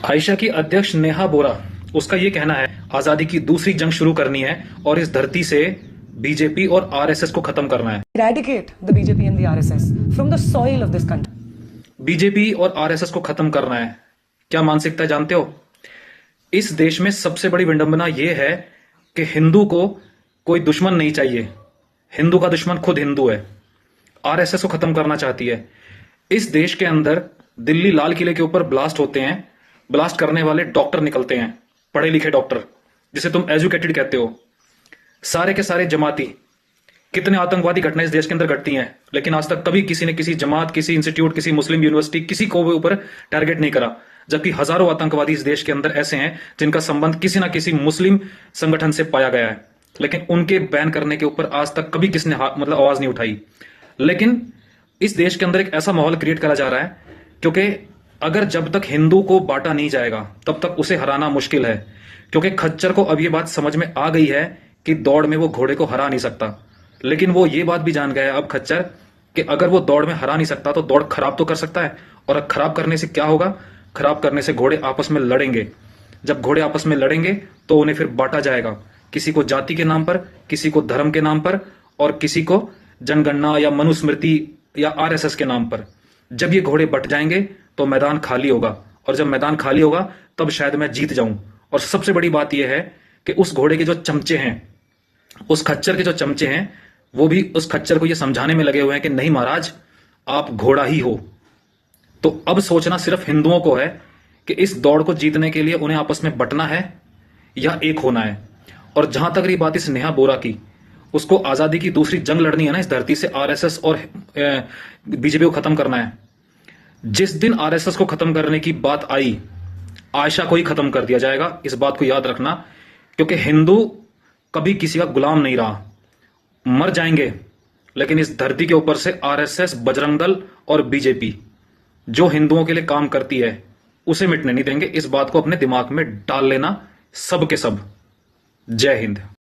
आयशा की अध्यक्ष नेहा बोरा, उसका ये कहना है आजादी की दूसरी जंग शुरू करनी है और इस धरती से बीजेपी और आरएसएस को खत्म करना है। Eradicate the BJP and the RSS from the soil of this country. BJP और आरएसएस को खत्म करना है। क्या मानसिकता है जानते हो? इस देश में सबसे बड़ी विडंबना यह है कि हिंदू को कोई दुश्मन नहीं चाहिए। हिंदू का दुश्मन खुद हिंदू है। आरएसएस को खत्म करना चाहती है। इस देश के अंदर दिल्ली लाल किले के ऊपर ब्लास्ट होते हैं, ब्लास्ट करने वाले डॉक्टर निकलते हैं, पढ़े लिखे डॉक्टर, जिसे तुम एजुकेटेड कहते हो। सारे के सारे जमाती। कितने आतंकवादी घटनाएं इस देश के अंदर घटती हैं, लेकिन आज तक कभी किसी ने किसी जमात, किसी इंस्टीट्यूट, किसी मुस्लिम यूनिवर्सिटी, किसी को ऊपर टारगेट नहीं करा। जबकि हजारों आतंकवादी इस देश के अंदर ऐसे हैं जिनका संबंध किसी ना किसी मुस्लिम संगठन से पाया गया है, लेकिन उनके बैन करने के ऊपर आज तक कभी किसने आवाज नहीं उठाई। लेकिन इस देश के अंदर एक ऐसा माहौल क्रिएट करा जा रहा है, क्योंकि अगर जब तक हिंदू को बांटा नहीं जाएगा तब तक उसे हराना मुश्किल है। क्योंकि खच्चर को अब ये बात समझ में आ गई है कि दौड़ में वो घोड़े को हरा नहीं सकता। लेकिन वो ये बात भी जान गया है अब खच्चर कि अगर वो दौड़ में हरा नहीं सकता तो दौड़ खराब तो कर सकता है। और खराब करने से क्या होगा? खराब करने से घोड़े आपस में लड़ेंगे। जब घोड़े आपस में लड़ेंगे तो उन्हें फिर बांटा जाएगा, किसी को जाति के नाम पर, किसी को धर्म के नाम पर, और किसी को जनगणना या मनुस्मृति या आरएसएस के नाम पर। जब ये घोड़े बट जाएंगे तो मैदान खाली होगा, और जब मैदान खाली होगा तब शायद मैं जीत जाऊं। और सबसे बड़ी बात यह है कि उस घोड़े के जो चमचे हैं, उस खच्चर के जो चमचे हैं, वो भी उस खच्चर को यह समझाने में लगे हुए हैं कि नहीं महाराज, आप घोड़ा ही हो। तो अब सोचना सिर्फ हिंदुओं को है कि इस दौड़ को जीतने के लिए उन्हें आपस में बंटना है या एक होना है। और जहां तक रही बात इस नेहा बोरा की, उसको आजादी की दूसरी जंग लड़नी है ना इस धरती से। आरएसएस और बीजेपी को खत्म करना है। जिस दिन आरएसएस को खत्म करने की बात आई, आयशा को ही खत्म कर दिया जाएगा। इस बात को याद रखना, क्योंकि हिंदू कभी किसी का गुलाम नहीं रहा। मर जाएंगे, लेकिन इस धरती के ऊपर से आरएसएस, बजरंग दल और बीजेपी जो हिंदुओं के लिए काम करती है, उसे मिटने नहीं देंगे। इस बात को अपने दिमाग में डाल लेना, सब के सब। जय हिंद।